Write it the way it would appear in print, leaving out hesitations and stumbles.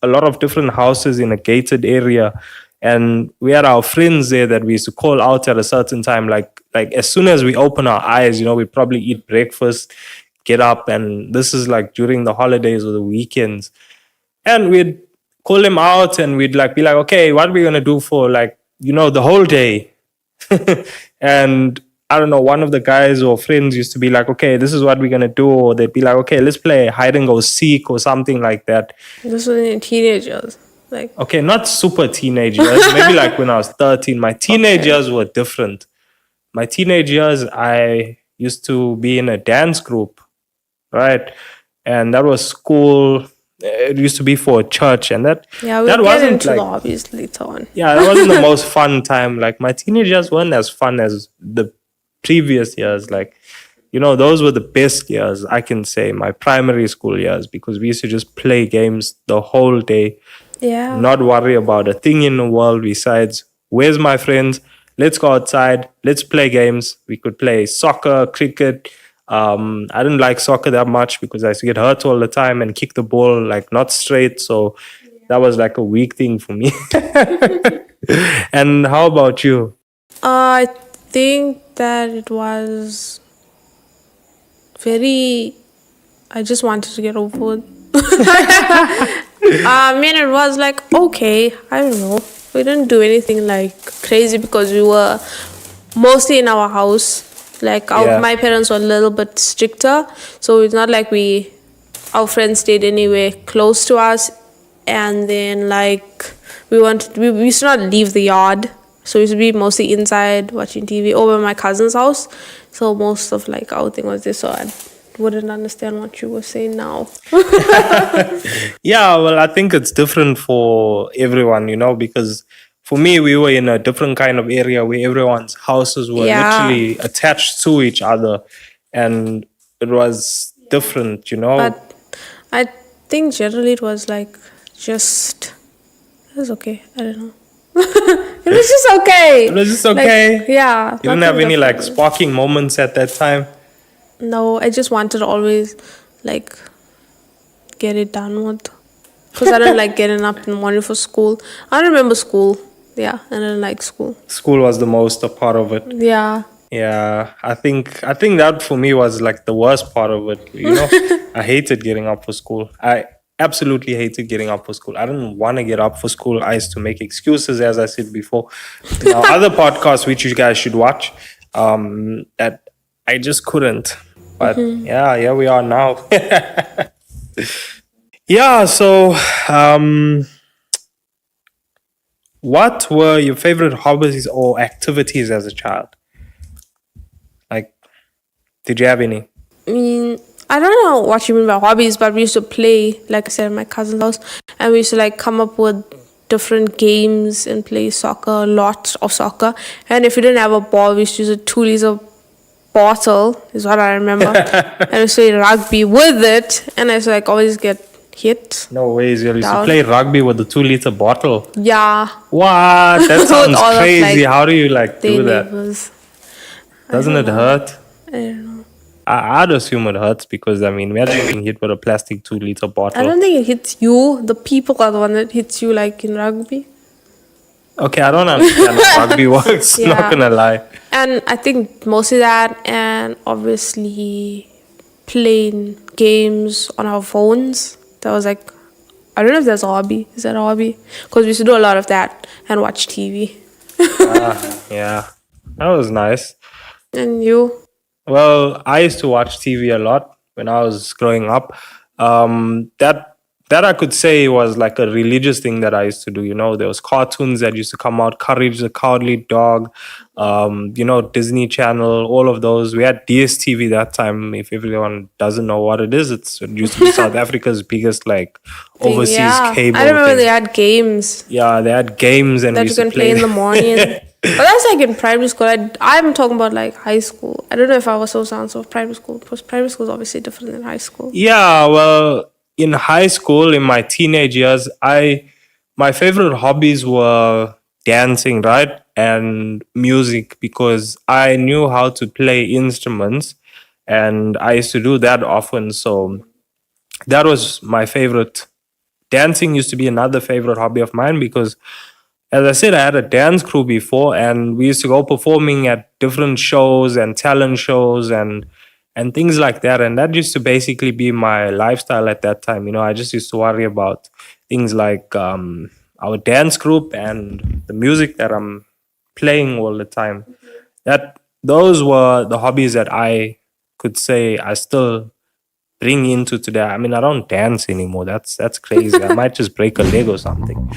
a lot of different houses in a gated area. And we had our friends there that we used to call out at a certain time. Like as soon as we open our eyes, we'd probably eat breakfast, get up, and this is like during the holidays or the weekends. And we'd call them out and we'd like be like, okay, what are we gonna do for the whole day? And I don't know, one of the guys or friends used to be like, okay, this is what we're gonna do, or they'd be like, okay, let's play hide and go seek or something like that. This was in teenagers. Like, okay, not super teenage years, maybe like when I was 13. My teenage years were different. My teenage years, I used to be in a dance group, right? And that was school. It used to be for a church, and that we'll that get wasn't into like, the hobbies later on. yeah, that wasn't the most fun time. Like my teenage years weren't as fun as the previous years. Like, those were the best years, I can say, my primary school years, because we used to just play games the whole day. Yeah. Not worry about a thing in the world besides, where's my friends? Let's go outside. Let's play games. We could play soccer, cricket. I didn't like soccer that much because I used to get hurt all the time and kick the ball like not straight. So that was like a weak thing for me. And how about you? I think that it was I just wanted to get over it. It was like, okay, I don't know. We didn't do anything like crazy because we were mostly in our house. Like my parents were a little bit stricter, so it's not like our friends stayed anywhere close to us. And then like we used to not leave the yard, so we used to be mostly inside watching TV over at my cousin's house. So most of like our thing was this. So I wouldn't understand what you were saying now. Yeah, well, I think it's different for everyone, because for me, we were in a different kind of area where everyone's houses were literally attached to each other, and it was different, But I think generally it was like it was okay. I don't know. It was just okay. It was just okay. Like, yeah. You didn't have any like sparking moments at that time? No, I just wanted to always like get it done with. Because I don't like getting up in the morning for school. I remember school. Yeah, I didn't like school. School was the most a part of it. Yeah. Yeah, I think that for me was like the worst part of it. I hated getting up for school. I absolutely hated getting up for school. I didn't want to get up for school. I used to make excuses, as I said before. Now, other podcasts which you guys should watch, that I just couldn't. But yeah, here we are now. Yeah, so what were your favorite hobbies or activities as a child? Like, did you have any? I mean, I don't know what you mean by hobbies, but we used to play, like I said, at my cousin's house, and we used to like come up with different games and play soccer, lots of soccer. And if we didn't have a ball, we used to use a 2-liter bottle, is what I remember. And we used to play rugby with it, and I used to like always get hit. No ways, you used to play rugby with a 2-liter bottle. Yeah. What? That sounds crazy. How do you like do that? Neighbors. Doesn't it hurt? I don't know. I'd assume it hurts because, imagine getting hit with a plastic 2-liter bottle. I don't think it hits you. The people are the one that hits you, like in rugby. Okay, I don't understand how rugby works, not gonna lie. And I think mostly that, and obviously playing games on our phones. That was like, I don't know if that's a hobby. Is that a hobby? Because we used to do a lot of that and watch TV. Yeah, that was nice. And you? Well, I used to watch TV a lot when I was growing up. That I could say was like a religious thing that I used to do. There was cartoons that used to come out, Courage the Cowardly Dog, Disney Channel, all of those. We had DSTV that time. If everyone doesn't know what it is, it used to be South Africa's biggest like overseas cable. I remember they had games. Yeah, they had games and that you can play in the morning. But that's like in primary school. I'm talking about like high school. I don't know if I was so sound of primary school, because primary school is obviously different than high school. Yeah, well, in high school, in my teenage years, my favorite hobbies were dancing, right? And music, because I knew how to play instruments and I used to do that often. So that was my favorite dancing used to be another favorite hobby of mine because, as I said, I had a dance crew before, and we used to go performing at different shows and talent shows and things like that. And that used to basically be my lifestyle at that time. I just used to worry about things like our dance group and the music that I'm playing all the time. That those were the hobbies that I could say I still bring into today. I mean, I don't dance anymore. That's crazy. I might just break a leg or something.